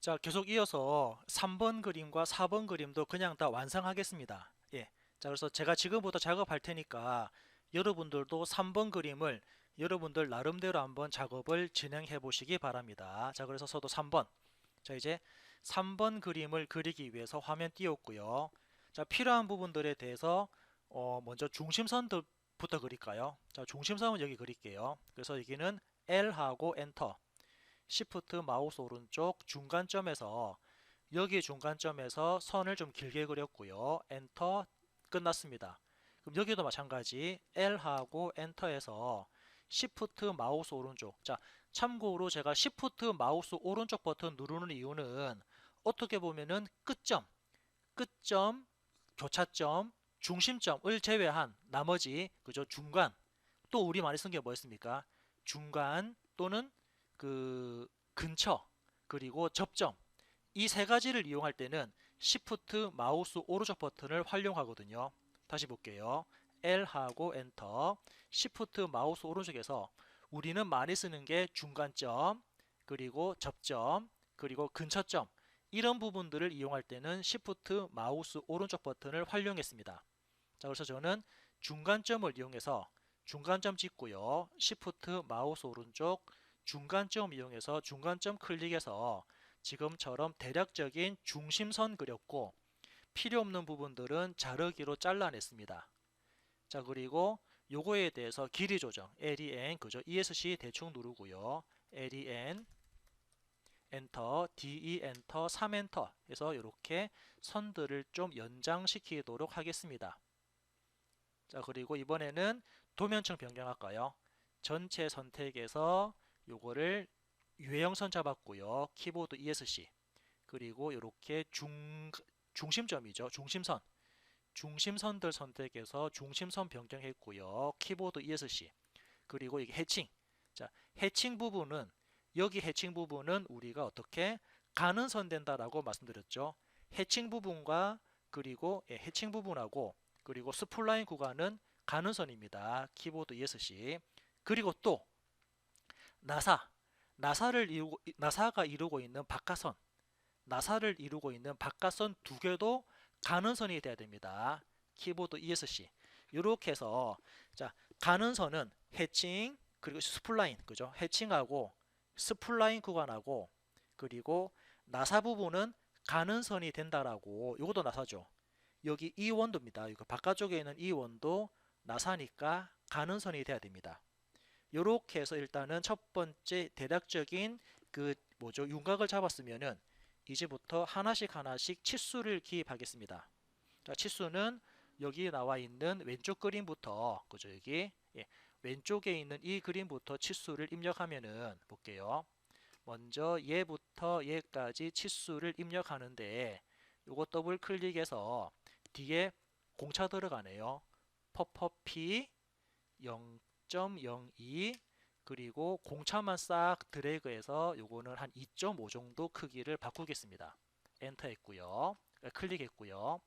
자, 계속 이어서 3번 그림과 4번 그림도 그냥 다 완성하겠습니다. 예. 자, 그래서 제가 지금부터 작업할 테니까 여러분들도 3번 그림을 여러분들 나름대로 한번 작업을 진행해 보시기 바랍니다. 자, 그래서 저도 3번. 자, 이제 3번 그림을 그리기 위해서 화면 띄웠고요. 자, 필요한 부분들에 대해서 먼저 중심선부터 그릴까요? 자, 중심선은 여기 그릴게요. 그래서 여기는 L하고 엔터. 시프트 마우스 오른쪽 중간점에서 여기 중간점에서 선을 좀 길게 그렸고요. 엔터 끝났습니다. 그럼 여기도 마찬가지 L하고 엔터에서 시프트 마우스 오른쪽. 자, 참고로 제가 시프트 마우스 오른쪽 버튼 누르는 이유는 어떻게 보면은 끝점, 교차점, 중심점을 제외한 나머지 그죠? 중간. 또 우리 많이 쓴 게 뭐였습니까? 중간 또는 그 근처 그리고 접점 이 세 가지를 이용할 때는 Shift 마우스 오른쪽 버튼을 활용하거든요. 다시 볼게요. L하고 엔터 Shift 마우스 오른쪽에서 우리는 많이 쓰는 게 중간점 그리고 접점 그리고 근처점 이런 부분들을 이용할 때는 Shift 마우스 오른쪽 버튼을 활용했습니다. 자, 그래서 저는 중간점을 이용해서 중간점 찍고요. Shift 마우스 오른쪽 중간점 이용해서 중간점 클릭해서 지금처럼 대략적인 중심선 그렸고 필요 없는 부분들은 자르기로 잘라냈습니다. 자, 그리고 요거에 대해서 길이 조정 LEN 그죠? ESC 대충 누르고요. LEN 엔터, DE 엔터, 3 엔터 해서 이렇게 선들을 좀 연장시키도록 하겠습니다. 자, 그리고 이번에는 도면층 변경할까요? 전체 선택에서 요거를 유해영선 잡았고요. 키보드 ESC 그리고 이렇게 중심점이죠. 중심선들 선택해서 중심선 변경했고요. 키보드 ESC 그리고 이게 해칭. 자, 해칭 부분은 여기 해칭 부분은 우리가 어떻게 가는 선 된다라고 말씀드렸죠. 해칭 부분과 그리고 해칭 부분하고 그리고 스플라인 구간은 가는 선입니다. 키보드 ESC. 그리고 또 나사, 나사가 이루고 있는 바깥선, 나사를 이루고 있는 바깥선 두 개도 가는 선이 돼야 됩니다. 키보드 ESC. 이렇게 해서 자, 가는 선은 해칭 그리고 스플라인 그죠? 해칭하고 스플라인 구간하고 그리고 나사 부분은 가는 선이 된다라고 이것도 나사죠. 여기 이 원도입니다. 이거 바깥쪽에 있는 이 원도 나사니까 가는 선이 돼야 됩니다. 이렇게 해서 일단은 첫 번째 대략적인 그 뭐죠? 윤곽을 잡았으면은 이제부터 하나씩 치수를 기입하겠습니다. 자, 치수는 여기 나와 있는 왼쪽 그림부터 그죠? 여기 왼쪽에 있는 이 그림부터 치수를 입력하면은 볼게요. 먼저 얘부터 얘까지 치수를 입력하는데 요거 더블 클릭해서 뒤에 공차 들어가네요. 퍼퍼P 0.02 그리고 공차만 싹 드래그해서 요거는 한 2.5 정도 크기를 바꾸겠습니다. 엔터 했고요. 클릭했고요.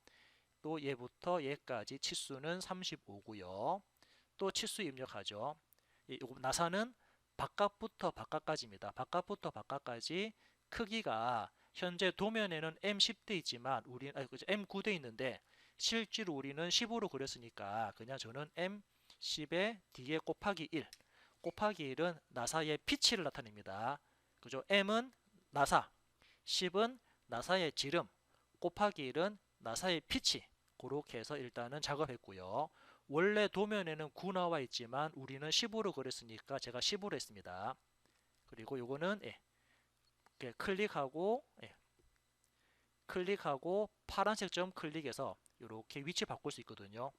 또 얘부터 얘까지 치수는 35고요. 또 치수 입력하죠. 나사는 바깥부터 바깥까지입니다. 바깥부터 바깥까지 크기가 현재 도면에는 M10대 있지만 우리는 M9대 있는데 실제로 우리는 10으로 그렸으니까 그냥 저는 M10에 뒤에 곱하기 1 곱하기 1은 나사의 피치를 나타냅니다. 그죠? M은 나사, 10은 나사의 지름, 곱하기 1은 나사의 피치. 그렇게 해서 일단은 작업했고요. 원래 도면에는 9 나와 있지만 우리는 10으로 그렸으니까 제가 10으로 했습니다. 그리고 요거는 이렇게 클릭하고 파란색 점 클릭해서 이렇게 위치 바꿀 수 있거든요.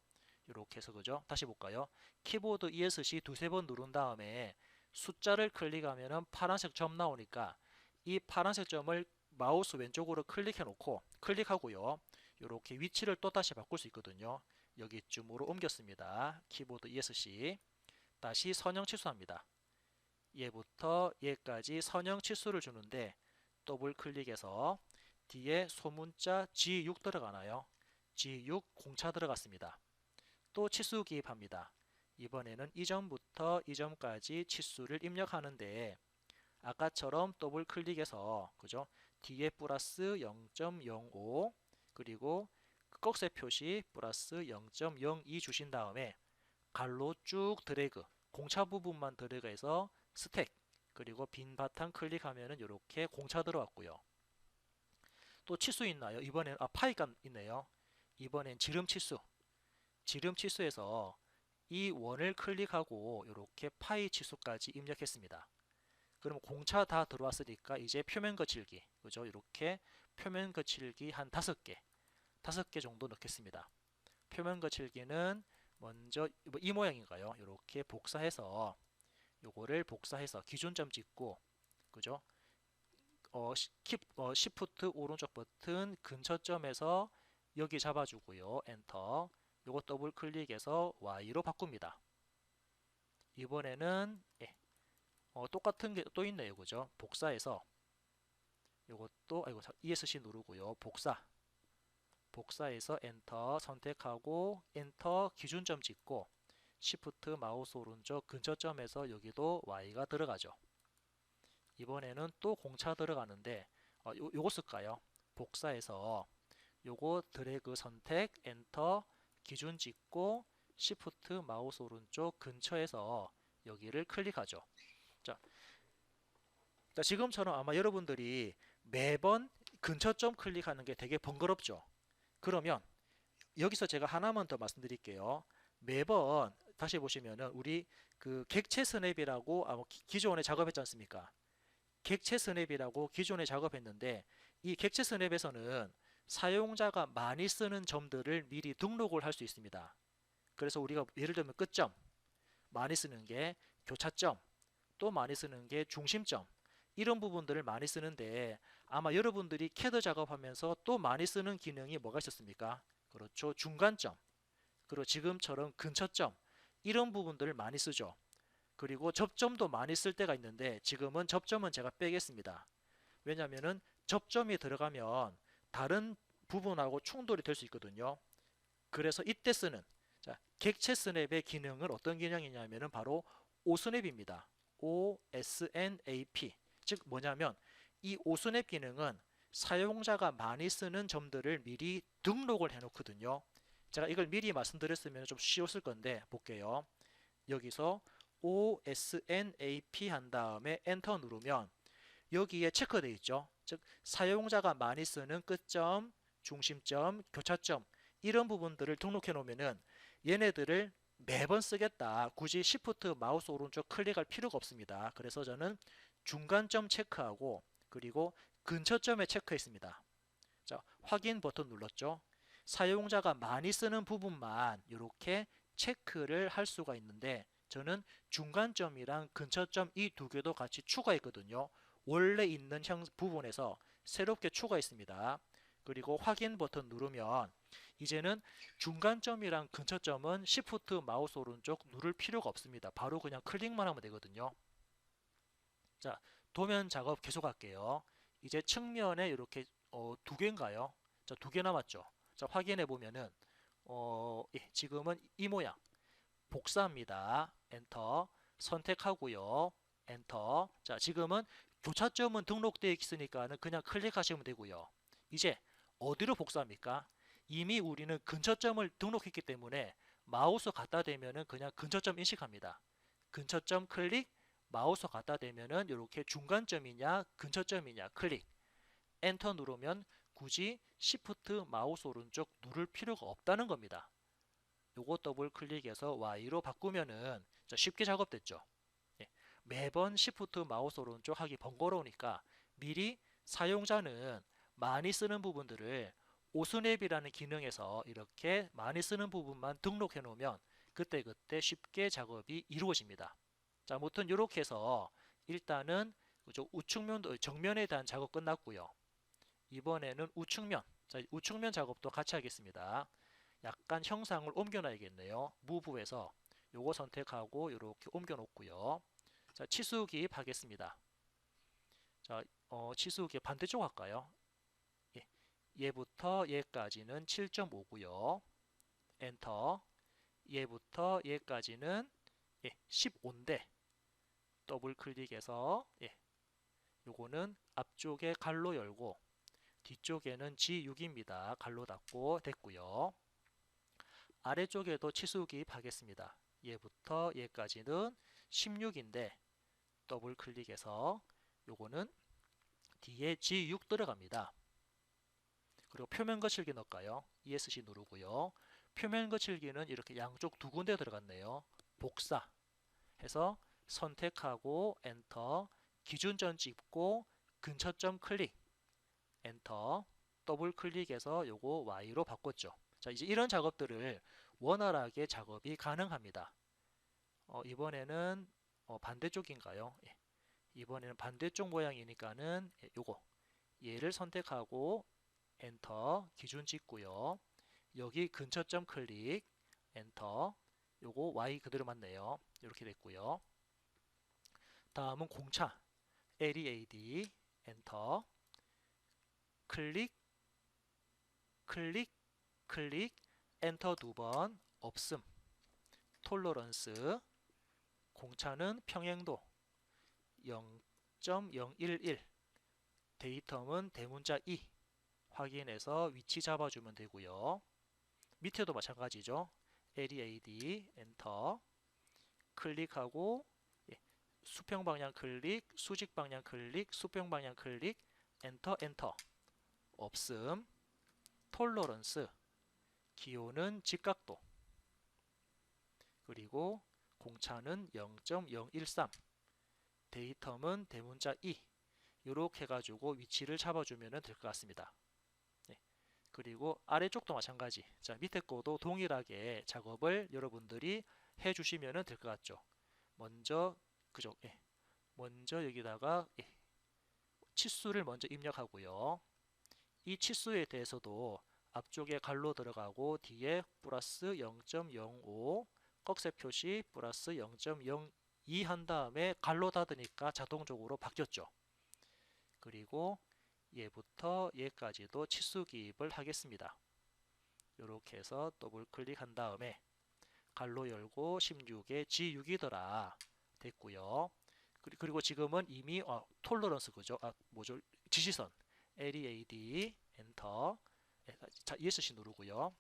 이렇게 해서 그죠? 다시 볼까요? 키보드 ESC 두세 번 누른 다음에 숫자를 클릭하면은 파란색 점 나오니까 이 파란색 점을 마우스 왼쪽으로 클릭해 놓고 클릭하고요. 이렇게 위치를 또 다시 바꿀 수 있거든요. 여기쯤으로 옮겼습니다. 키보드 ESC 다시 선형 치수합니다. 얘부터 얘까지 선형 치수를 주는데 더블 클릭해서 뒤에 소문자 G6 들어가나요? G6 공차 들어갔습니다. 또 치수 기입합니다. 이번에는 이 점부터 이 점까지 치수를 입력하는데 아까처럼 더블 클릭해서 그죠? 뒤에 플러스 0.05 그리고 꺽쇠 표시 플러스 0.02 주신 다음에 갈로 쭉 드래그 공차 부분만 드래그해서 스택 그리고 빈 바탕 클릭하면은 이렇게 공차 들어왔고요. 또 치수 있나요? 이번엔 파이가 있네요. 이번엔 지름 치수. 지름 치수에서 이 원을 클릭하고 이렇게 파이 치수까지 입력했습니다. 그럼 공차 다 들어왔으니까 이제 표면 거칠기, 그죠? 이렇게 표면 거칠기 한 5개 정도 넣겠습니다. 표면 거칠기는 먼저 이 모양인가요? 이렇게 복사해서 요거를 복사해서 기준점 찍고, 그죠? 시프트 오른쪽 버튼 근처점에서 여기 잡아주고요. 엔터. 요거 더블 클릭해서 Y로 바꿉니다. 이번에는 똑같은 게 또 있네요. 그죠? 복사해서 요것도 ESC 누르고요. 복사해서 엔터 선택하고 엔터 기준점 찍고 시프트 마우스 오른쪽 근처점에서 여기도 Y가 들어가죠. 이번에는 또 공차 들어가는데 요거 쓸까요? 복사해서 요거 드래그 선택 엔터 기준 찍고 시프트 마우스 오른쪽 근처에서 여기를 클릭하죠. 자, 지금처럼 아마 여러분들이 매번 근처점 클릭하는 게 되게 번거롭죠. 그러면 여기서 제가 하나만 더 말씀드릴게요. 매번 다시 보시면은 우리 그 객체 스냅이라고 기존에 작업했지 않습니까? 객체 스냅이라고 기존에 작업했는데 이 객체 스냅에서는 사용자가 많이 쓰는 점들을 미리 등록을 할 수 있습니다. 그래서 우리가 예를 들면 끝점, 많이 쓰는 게 교차점, 또 많이 쓰는 게 중심점, 이런 부분들을 많이 쓰는데 아마 여러분들이 캐드 작업하면서 또 많이 쓰는 기능이 뭐가 있었습니까? 그렇죠. 중간점, 그리고 지금처럼 근처점, 이런 부분들을 많이 쓰죠. 그리고 접점도 많이 쓸 때가 있는데 지금은 접점은 제가 빼겠습니다. 왜냐하면 접점이 들어가면 다른 부분하고 충돌이 될 수 있거든요. 그래서 이때 쓰는 객체 스냅의 기능은 어떤 기능이냐면 바로 오스냅입니다. OSNAP. 즉 뭐냐면 이 오스냅 기능은 사용자가 많이 쓰는 점들을 미리 등록을 해 놓거든요. 제가 이걸 미리 말씀드렸으면 좀 쉬웠을 건데 볼게요. 여기서 OSNAP 한 다음에 엔터 누르면 여기에 체크되어 있죠. 즉 사용자가 많이 쓰는 끝점, 중심점, 교차점 이런 부분들을 등록해 놓으면은 얘네들을 매번 쓰겠다. 굳이 Shift 마우스 오른쪽 클릭할 필요가 없습니다. 그래서 저는 중간점 체크하고 그리고 근처점에 체크했습니다. 자, 확인 버튼 눌렀죠. 사용자가 많이 쓰는 부분만 이렇게 체크를 할 수가 있는데 저는 중간점이랑 근처점 이 두 개도 같이 추가했거든요. 원래 있는 부분에서 새롭게 추가했습니다. 그리고 확인 버튼 누르면 이제는 중간점이랑 근처점은 Shift 마우스 오른쪽 누를 필요가 없습니다. 바로 그냥 클릭만 하면 되거든요. 자, 도면 작업 계속 할게요. 이제 측면에 이렇게 두 개인가요? 자, 두 개 남았죠. 자, 확인해 보면은 지금은 이 모양. 복사합니다. 엔터. 선택하고요. 엔터. 자, 지금은 교차점은 등록되어 있으니까 그냥 클릭하시면 되고요. 이제 어디로 복사합니까? 이미 우리는 근처점을 등록했기 때문에 마우스 갖다 대면은 그냥 근처점 인식합니다. 근처점 클릭, 마우스 갖다 대면은 이렇게 중간점이냐 근처점이냐 클릭. 엔터 누르면 굳이 Shift 마우스 오른쪽 누를 필요가 없다는 겁니다. 요거 더블 클릭해서 Y로 바꾸면은 쉽게 작업됐죠. 매번 Shift 마우스 오른쪽 하기 번거로우니까 미리 사용자는 많이 쓰는 부분들을 오스냅이라는 기능에서 이렇게 많이 쓰는 부분만 등록해 놓으면 그때그때 쉽게 작업이 이루어집니다. 자, 아무튼 이렇게 해서 일단은 우측면, 정면에 대한 작업 끝났고요. 이번에는 우측면, 자, 우측면 작업도 같이 하겠습니다. 약간 형상을 옮겨 놔야겠네요. 무브에서 요거 선택하고 이렇게 옮겨 놓고요. 자, 치수 기입하겠습니다. 자, 치수 기입 반대쪽 할까요? 예, 얘부터 얘까지는 7.5고요. 엔터. 얘부터 얘까지는 15인데 더블 클릭해서 요거는 앞쪽에 갈로 열고 뒤쪽에는 G6입니다. 갈로 닫고 됐고요. 아래쪽에도 치수 기입하겠습니다. 얘부터 얘까지는 16인데 더블 클릭해서 요거는 뒤에 G6 들어갑니다. 그리고 표면 거칠기 넣을까요? ESC 누르고요. 표면 거칠기는 이렇게 양쪽 두 군데 들어갔네요. 복사 해서 선택하고 엔터, 기준점 찍고 근처점 클릭, 엔터, 더블 클릭해서 요거 Y로 바꿨죠. 자, 이제 이런 작업들을 원활하게 작업이 가능합니다. 이번에는 반대쪽인가요? 예. 이번에는 반대쪽 모양이니까는 요거 얘를 선택하고 엔터, 기준 찍고요. 여기 근처점 클릭, 엔터, 요거 Y 그대로 맞네요. 이렇게 됐고요. 다음은 공차, LEAD, 엔터, 클릭, 클릭, 클릭, 엔터 두 번, 없음, 톨러런스, 공차는 평행도 0.011, 데이텀은 대문자 2, 확인해서 위치 잡아주면 되고요. 밑에도 마찬가지죠. LEAD, 엔터, 클릭하고 수평 방향 클릭, 수직 방향 클릭, 수평 방향 클릭, 엔터, 엔터, 없음, 톨러런스, 기호는 직각도, 그리고 공차는 0.013, 데이텀은 대문자 2, 이렇게 해가지고 위치를 잡아주면 될 것 같습니다. 그리고 아래쪽도 마찬가지. 자, 밑에 거도 동일하게 작업을 여러분들이 해주시면 될 것 같죠. 먼저 그죠? 먼저 여기다가 치수를 먼저 입력하고요. 이 치수에 대해서도 앞쪽에 갈로 들어가고 뒤에 플러스 0.05 꺽쇠 표시 플러스 0.02 한 다음에 갈로 닫으니까 자동적으로 바뀌었죠. 그리고 얘부터 얘까지도 치수 기입을 하겠습니다. 이렇게 해서 더블 클릭한 다음에 갈로 열고 16에 G6이더라 됐고요. 그리고 지금은 이미 톨러런스 그죠? 뭐죠? 지시선 LEAD 엔터. 자, ESC 누르고요.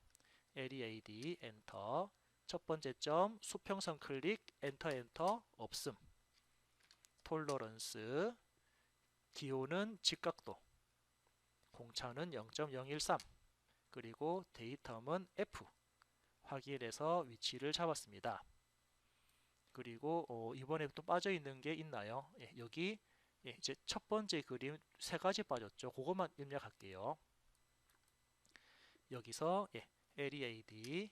LEAD 엔터. 첫 번째 점 수평선 클릭 엔터 엔터 없음. 톨러런스 기호는 직각도. 공차는 0.013. 그리고 데이텀은 F. 확인해서 위치를 잡았습니다. 그리고 이번에 또 빠져 있는 게 있나요? 여기 이제 첫 번째 그림 세 가지 빠졌죠. 그것만 입력할게요. 여기서 LEAD.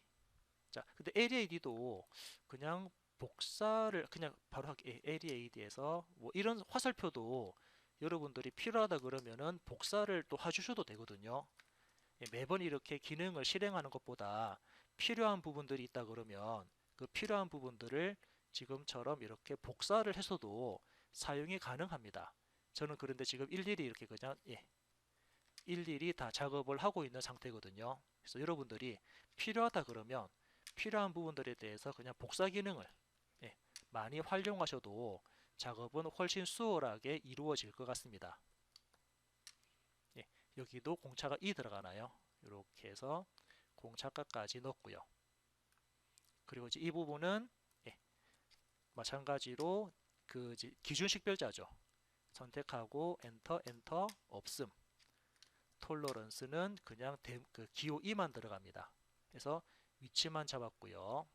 자, 근데 LEAD도 그냥 복사를 그냥 바로 하게 LEAD에서 뭐 이런 화살표도 여러분들이 필요하다 그러면은 복사를 또 해주셔도 되거든요. 매번 이렇게 기능을 실행하는 것보다 필요한 부분들이 있다 그러면 그 필요한 부분들을 지금처럼 이렇게 복사를 해서도 사용이 가능합니다. 저는 그런데 지금 일일이 이렇게 그냥 일일이 다 작업을 하고 있는 상태거든요. 그래서 여러분들이 필요하다 그러면 필요한 부분들에 대해서 그냥 복사 기능을 많이 활용하셔도 작업은 훨씬 수월하게 이루어질 것 같습니다. 여기도 공차가 2 들어가나요? 이렇게 해서 공차가까지 넣었고요. 그리고 이제 이 부분은 마찬가지로 그 기준 식별자죠. 선택하고 엔터 엔터 없음. 톨러런스는 그냥 그 기호 2만 들어갑니다. 그래서 위치만 잡았고요.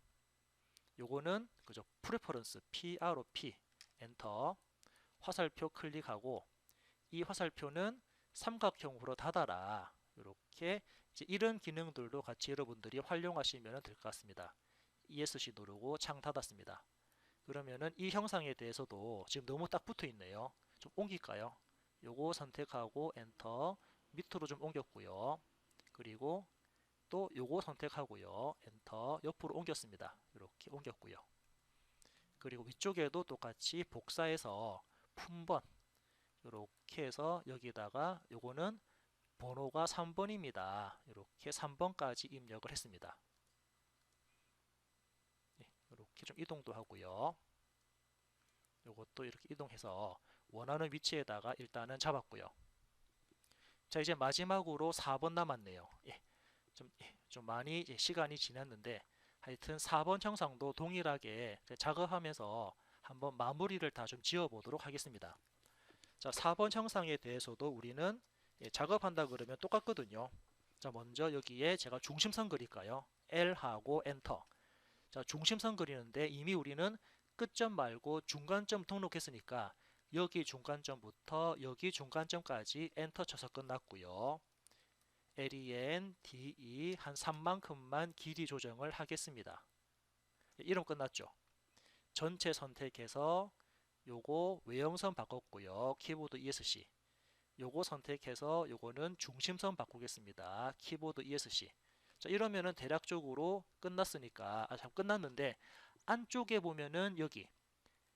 요거는 그죠? 프레퍼런스 PROP 엔터. 화살표 클릭하고 이 화살표는 삼각형으로 닫아라. 이렇게 이제 이런 기능들도 같이 여러분들이 활용하시면 될 것 같습니다. ESC 누르고 창 닫았습니다. 그러면은 이 형상에 대해서도 지금 너무 딱 붙어 있네요. 좀 옮길까요? 요거 선택하고 엔터. 밑으로 좀 옮겼고요. 그리고 또 요거 선택하고요. 엔터. 옆으로 옮겼습니다. 이렇게 옮겼고요. 그리고 위쪽에도 똑같이 복사해서 품번 이렇게 해서 여기다가 요거는 번호가 3번입니다. 이렇게 3번까지 입력을 했습니다. 이렇게 좀 이동도 하고요. 요것도 이렇게 이동해서 원하는 위치에다가 일단은 잡았고요. 자, 이제 마지막으로 4번 남았네요. 좀 많이 이제 시간이 지났는데 하여튼 4번 형상도 동일하게 작업하면서 한번 마무리를 다 좀 지어 보도록 하겠습니다. 자, 4번 형상에 대해서도 우리는 작업한다 그러면 똑같거든요. 자, 먼저 여기에 제가 중심선 그릴까요? L하고 엔터. 자, 중심선 그리는데 이미 우리는 끝점 말고 중간점 등록했으니까 여기 중간점부터 여기 중간점까지 엔터 쳐서 끝났고요. LEN, DE 한 3만큼만 길이 조정을 하겠습니다. 이름 끝났죠. 전체 선택해서 요거 외형선 바꿨고요. 키보드 ESC. 요거 선택해서 요거는 중심선 바꾸겠습니다. 키보드 ESC. 자, 이러면은 대략적으로 끝났으니까 참 끝났는데 안쪽에 보면은 여기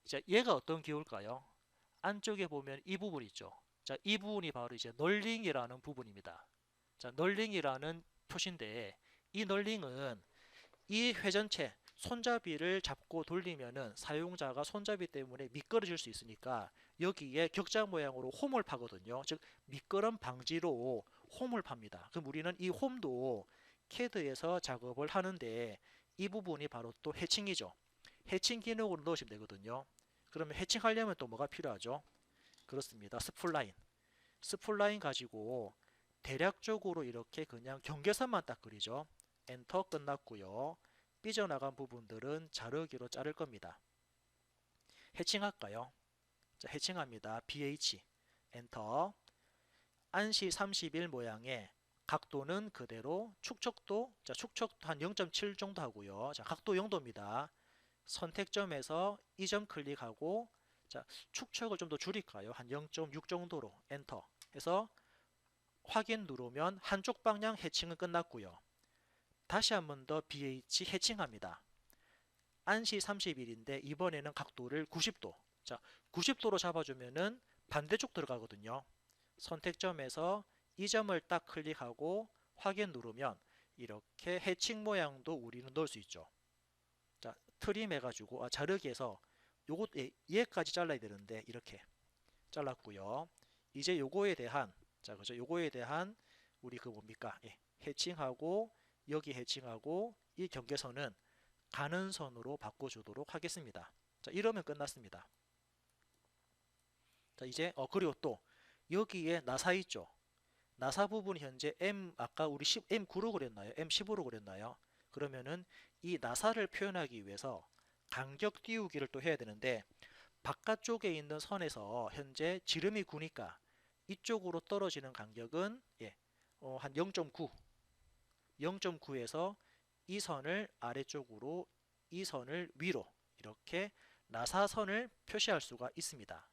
자, 얘가 어떤 기호일까요? 안쪽에 보면 이 부분 있죠. 자, 이 부분이 바로 이제 널링이라는 부분입니다. 자, 널링이라는 표시인데 이 널링은 이 회전체 손잡이를 잡고 돌리면은 사용자가 손잡이 때문에 미끄러질 수 있으니까 여기에 격자 모양으로 홈을 파거든요. 즉 미끄럼 방지로 홈을 팝니다. 그럼 우리는 이 홈도 CAD에서 작업을 하는데 이 부분이 바로 또 해칭이죠. 해칭 기능으로 넣으시면 되거든요. 그러면 해칭하려면 또 뭐가 필요하죠? 그렇습니다. 스플라인. 스플라인 가지고 대략적으로 이렇게 그냥 경계선만 딱 그리죠. 엔터 끝났고요. 삐져나간 부분들은 자르기로 자를 겁니다. 해칭할까요? 자, 해칭합니다. BH 엔터. 안시 30일 모양의 각도는 그대로 축척도 자, 축척도 한 0.7 정도 하고요. 자, 각도 0도입니다. 선택점에서 이 점 클릭하고 자, 축척을 좀 더 줄일까요? 한 0.6 정도로 엔터 해서 확인 누르면 한쪽 방향 해칭은 끝났고요. 다시 한 번 더 BH 해칭합니다. 안시 30일인데 이번에는 각도를 90도. 자, 90도로 잡아주면은 반대쪽 들어가거든요. 선택점에서 이 점을 딱 클릭하고 확인 누르면 이렇게 해칭 모양도 우리는 넣을 수 있죠. 자, 트림 해가지고 자르기해서 요것 얘까지 잘라야 되는데 이렇게 잘랐고요. 이제 요거에 대한 자, 그죠? 요거에 대한 우리 그 뭡니까? 해칭하고 여기 해칭하고 이 경계선은 가는 선으로 바꿔주도록 하겠습니다. 자, 이러면 끝났습니다. 자, 이제 그리고 또 여기에 나사 있죠. 나사 부분 현재 M 아까 우리 M9로 그렸나요? M15로 그렸나요? 그러면은 이 나사를 표현하기 위해서 간격 띄우기를 또 해야 되는데 바깥쪽에 있는 선에서 현재 지름이 9니까 이쪽으로 떨어지는 간격은 한 0.9 0.9에서 이 선을 아래쪽으로 이 선을 위로 이렇게 나사선을 표시할 수가 있습니다.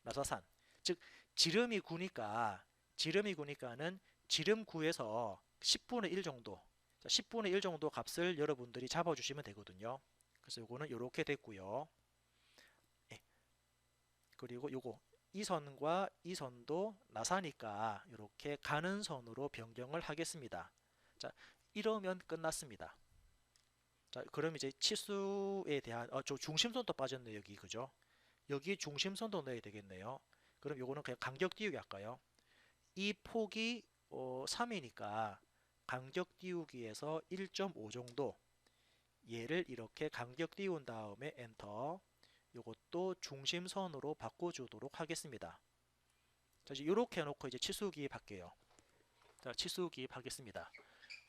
나사산 즉 지름이 9니까는 지름 9에서 10분의 1 정도 10분의 1 정도 값을 여러분들이 잡아주시면 되거든요. 그래서 요거는 이렇게 됐고요. 그리고 요거 이 선과 이 선도 나사니까 이렇게 가는 선으로 변경을 하겠습니다. 자, 이러면 끝났습니다. 자, 그럼 이제 치수에 대한 저 중심선도 빠졌네요. 여기 그죠? 여기 중심선도 넣어야 되겠네요. 그럼 요거는 그냥 간격 띄우기 할까요? 이 폭이 3이니까 간격 띄우기에서 1.5 정도 얘를 이렇게 간격 띄운 다음에 엔터 요것도 중심선으로 바꿔주도록 하겠습니다. 자, 이제 이렇게 해놓고 이제 치수 기입할게요. 자, 치수 기입하겠습니다.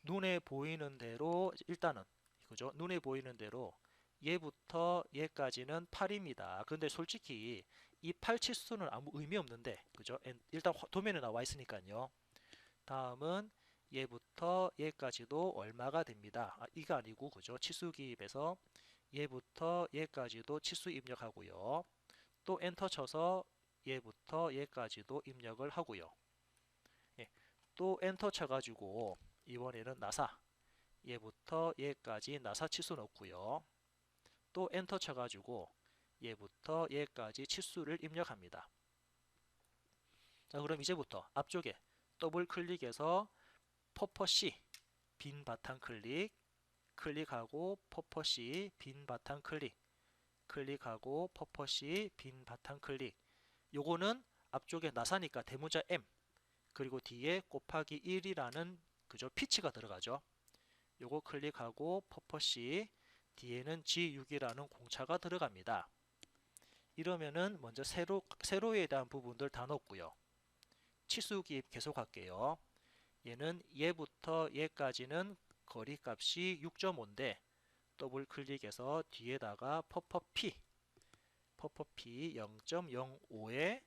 눈에 보이는 대로 일단은 그죠? 눈에 보이는 대로 얘부터 얘까지는 8입니다. 근데 솔직히 이 8 치수는 아무 의미 없는데 그죠? 일단 도면에 나와 있으니까요. 다음은 얘부터 얘까지도 얼마가 됩니다. 이거 아니고 그죠? 치수 기입에서 얘부터 얘까지도 치수 입력하고요. 또 엔터 쳐서 얘부터 얘까지도 입력을 하고요. 또 엔터 쳐가지고 이번에는 나사 얘부터 얘까지 나사 치수 넣고요. 또 엔터 쳐가지고 얘부터 얘까지 치수를 입력합니다. 자, 그럼 이제부터 앞쪽에 더블 클릭해서 퍼퍼C 빈 바탕 클릭하고 퍼퍼C 빈 바탕 클릭하고 퍼퍼C 빈 바탕 클릭 요거는 앞쪽에 나사니까 대문자 M 그리고 뒤에 곱하기 1이라는 그죠 피치가 들어가죠. 요거 클릭하고 퍼퍼시 뒤에는 G6이라는 공차가 들어갑니다. 이러면은 먼저 세로에 대한 부분들 다 넣었고요. 치수 기입 계속 할게요. 얘는 얘부터 얘까지는 거리값이 6.5인데 더블 클릭해서 뒤에다가 퍼퍼P 0.05에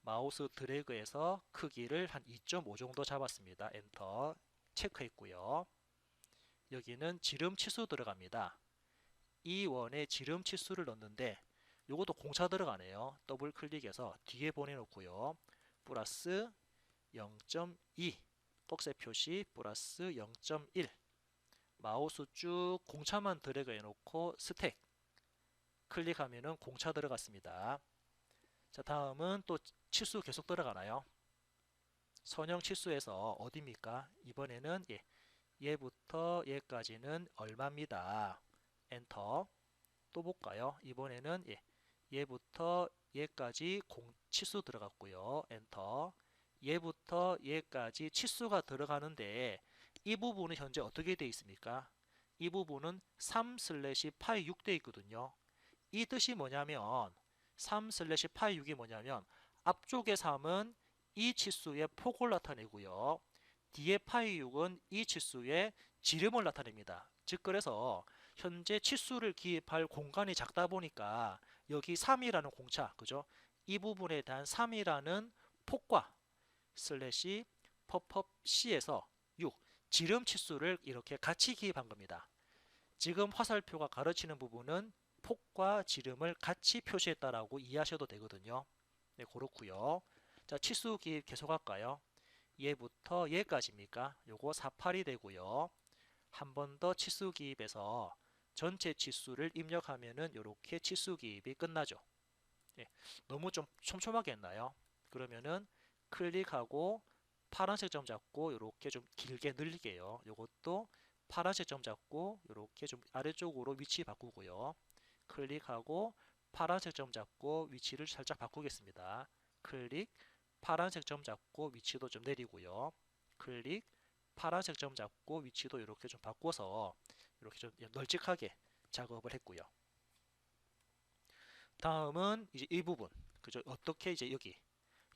마우스 드래그해서 크기를 한 2.5 정도 잡았습니다. 엔터 체크했고요. 여기는 지름 치수 들어갑니다. 이 원에 지름 치수를 넣는데 요것도 공차 들어가네요. 더블 클릭해서 뒤에 보내놓고요. 플러스 0.2 꺽쇠 표시 플러스 0.1 마우스 쭉 공차만 드래그 해놓고 스택 클릭하면은 공차 들어갔습니다. 자, 다음은 또 치수 계속 들어가나요? 선형 치수에서 어디입니까? 이번에는 얘부터 얘까지는 얼마입니다. 엔터. 또 볼까요? 이번에는 얘부터 얘까지 치수 들어갔고요. 엔터. 얘부터 얘까지 치수가 들어가는데 이 부분은 현재 어떻게 되어 있습니까? 이 부분은 3/파이 6 되어 있거든요. 이 뜻이 뭐냐면 3/파이 6이 뭐냐면 앞쪽의 3은 이 치수의 폭을 나타내고요. 뒤에 파이 6은 이 치수의 지름을 나타냅니다. 즉 그래서 현재 치수를 기입할 공간이 작다 보니까 여기 3이라는 공차, 그죠? 이 부분에 대한 3이라는 폭과 슬래시 펍펍C에서 6 지름 치수를 이렇게 같이 기입한 겁니다. 지금 화살표가 가르치는 부분은 폭과 지름을 같이 표시했다라고 이해하셔도 되거든요. 네, 그렇고요. 자, 치수 기입 계속할까요? 얘부터 얘까지입니까? 요거 48이 되고요. 한 번 더 치수 기입해서 전체 치수를 입력하면은 이렇게 치수 기입이 끝나죠. 예, 너무 좀 촘촘하게 했나요? 그러면은 클릭하고 파란색 점 잡고 이렇게 좀 길게 늘릴게요. 요것도 파란색 점 잡고 이렇게 좀 아래쪽으로 위치 바꾸고요. 클릭하고 파란색 점 잡고 위치를 살짝 바꾸겠습니다. 클릭 파란색 점 잡고 위치도 좀 내리고요. 클릭 파란색 점 잡고 위치도 이렇게 좀 바꿔서 이렇게 좀 널찍하게 작업을 했고요. 다음은 이제 이 부분, 그죠? 어떻게 이제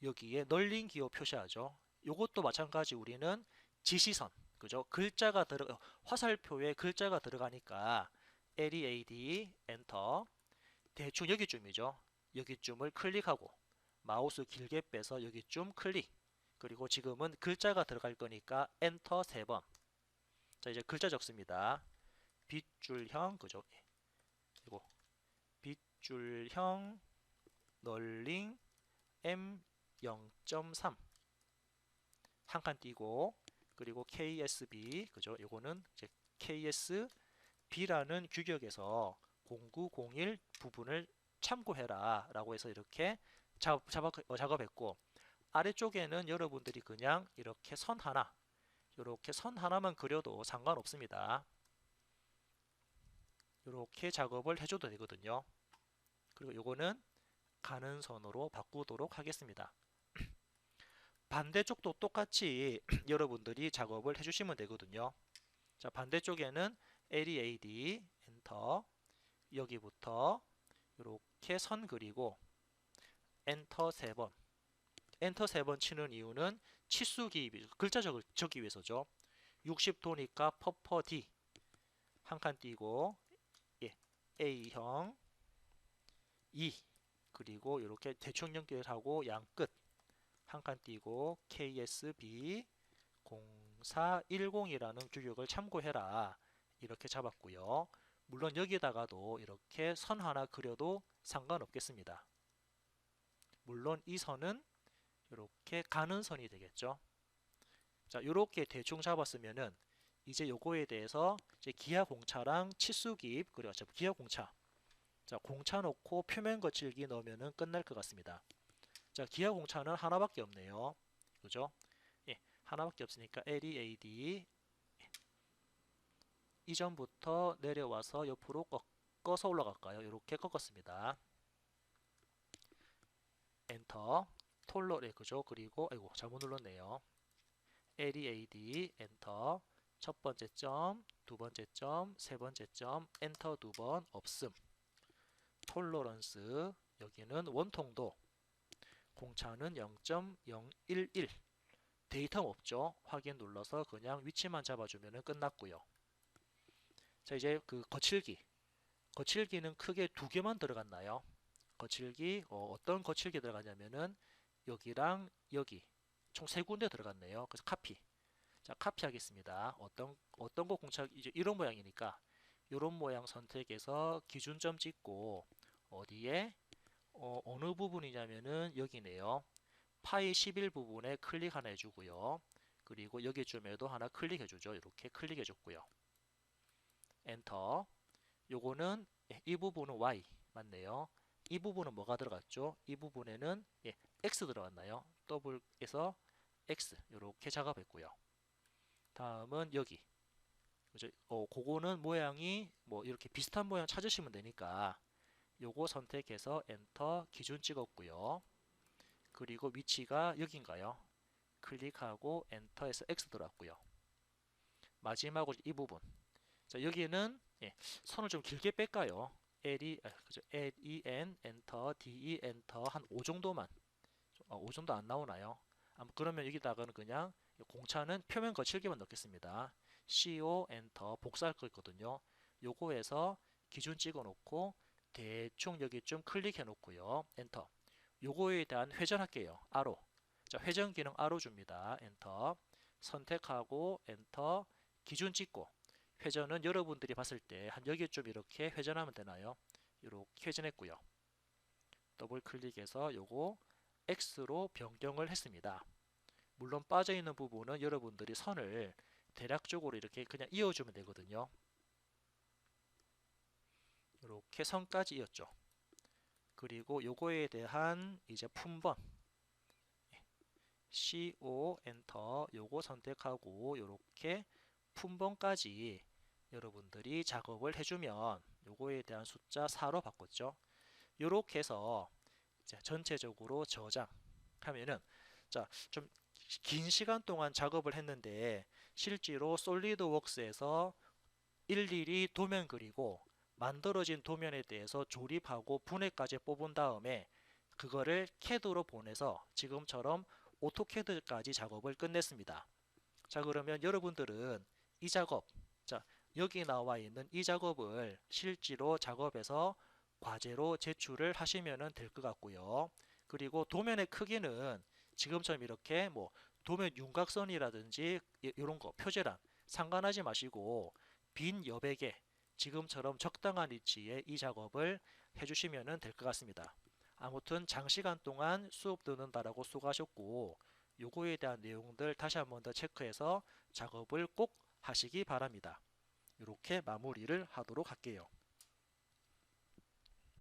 여기에 널린 기호 표시하죠. 요것도 마찬가지 우리는 지시선, 그죠? 화살표에 글자가 들어가니까 LEAD 엔터 대충 여기쯤이죠. 여기쯤을 클릭하고 마우스 길게 빼서 여기쯤 클릭. 그리고 지금은 글자가 들어갈 거니까 엔터 3번. 자, 이제 글자 적습니다. 빗줄형, 그죠? 그리고 빗줄형 널링 M0.3 한 칸 띄고 그리고 KSB, 그죠? 요거는 이제 KSB라는 규격에서 0901 부분을 참고해라 라고 해서 이렇게 작업했고 아래쪽에는 여러분들이 그냥 이렇게 선 하나만 그려도 상관없습니다. 이렇게 작업을 해줘도 되거든요. 그리고 요거는 가는 선으로 바꾸도록 하겠습니다. 반대쪽도 똑같이 여러분들이 작업을 해주시면 되거든요. 자, 반대쪽에는 LEAD 엔터 여기부터 이렇게 선 그리고 엔터 3번 엔터 3번 치는 이유는 치수 기입 글자 적기 위해서죠. 60도니까 퍼퍼 D 한 칸 띄고 A형 2 그리고 이렇게 대충 연결하고 양끝 한 칸 띄고 KSB 0410이라는 규격을 참고해라 이렇게 잡았고요. 물론 여기다가도 이렇게 선 하나 그려도 상관없겠습니다. 물론 이 선은 이렇게 가는 선이 되겠죠. 자, 이렇게 대충 잡았으면은 이제 요거에 대해서 이제 기하 공차랑 치수 기입 그리고 기하 공차 자, 공차 넣고 표면 거칠기 넣으면은 끝날 것 같습니다. 자, 기하 공차는 하나밖에 없네요. 그죠? 예, 하나밖에 없으니까 LEAD 이전부터 내려와서 옆으로 꺾어서 올라갈까요? 이렇게 꺾었습니다. 엔터. 톨러레 그죠? 그리고 아이고 잘못 눌렀네요. LEAD 엔터. 첫 번째 점, 두 번째 점, 세 번째 점, 엔터 두 번 없음. 톨러런스 여기는 원통도, 공차는 0.011. 데이터는 없죠. 확인 눌러서 그냥 위치만 잡아주면 끝났고요. 자, 이제 그 거칠기. 거칠기는 크게 두 개만 들어갔나요? 거칠기 어떤 거칠기 들어가냐면은 여기랑 여기 총 세 군데 들어갔네요. 그래서 카피. 자, 카피하겠습니다. 어떤 거 공차 이제 이런 모양이니까 이런 모양 선택해서 기준점 찍고 어디에 어느 부분이냐면은 여기네요. 파이 11 부분에 클릭 하나 해주고요. 그리고 여기쯤에도 하나 클릭해주죠. 이렇게 클릭해줬고요. 엔터. 요거는 이 부분은 Y 맞네요. 이 부분은 뭐가 들어갔죠? 이 부분에는 X 들어갔나요? 더블에서 X 이렇게 작업했고요. 다음은 여기 그죠? 그거는 모양이 뭐 이렇게 비슷한 모양 찾으시면 되니까 요거 선택해서 엔터 기준 찍었고요. 그리고 위치가 여긴가요? 클릭하고 엔터에서 X 들어왔고요. 마지막으로 이 부분. 자, 여기는 선을 좀 길게 뺄까요? 그죠? LEN 엔터, DE 엔터 한 5 정도만. 5 정도 안 나오나요? 그러면 여기다가는 그냥 공차는 표면 거칠기만 넣겠습니다. CO 엔터 복사할 거 있거든요. 요거에서 기준 찍어 놓고 대충 여기쯤 클릭해 놓고요. 엔터. 요거에 대한 회전할게요. 아로. 자, 회전 기능 아로 줍니다. 엔터. 선택하고 엔터 기준 찍고 회전은 여러분들이 봤을 때 한 여기쯤 이렇게 회전하면 되나요? 이렇게 회전했고요. 더블 클릭해서 요거 X로 변경을 했습니다. 물론 빠져있는 부분은 여러분들이 선을 대략적으로 이렇게 그냥 이어주면 되거든요. 이렇게 선까지 이었죠. 그리고 요거에 대한 이제 품번 CO 엔터 요거 선택하고 이렇게 품번까지 여러분들이 작업을 해주면 요거에 대한 숫자 4로 바꿨죠. 요렇게 해서 이제 전체적으로 저장하면은 자, 좀 긴 시간 동안 작업을 했는데 실제로 솔리드웍스에서 일일이 도면 그리고 만들어진 도면에 대해서 조립하고 분해까지 뽑은 다음에 그거를 CAD로 보내서 지금처럼 오토캐드까지 작업을 끝냈습니다. 자, 그러면 여러분들은 이 작업, 자, 여기 나와 있는 이 작업을 실제로 작업해서 과제로 제출을 하시면 될 것 같고요. 그리고 도면의 크기는 지금처럼 이렇게 뭐 도면 윤곽선이라든지 이런 거 표제란 상관하지 마시고 빈 여백에 지금처럼 적당한 위치에 이 작업을 해주시면 될 것 같습니다. 아무튼 장시간 동안 수업 듣는다라고 수고하셨고 요거에 대한 내용들 다시 한번 더 체크해서 작업을 꼭 하시기 바랍니다. 이렇게 마무리를 하도록 할게요.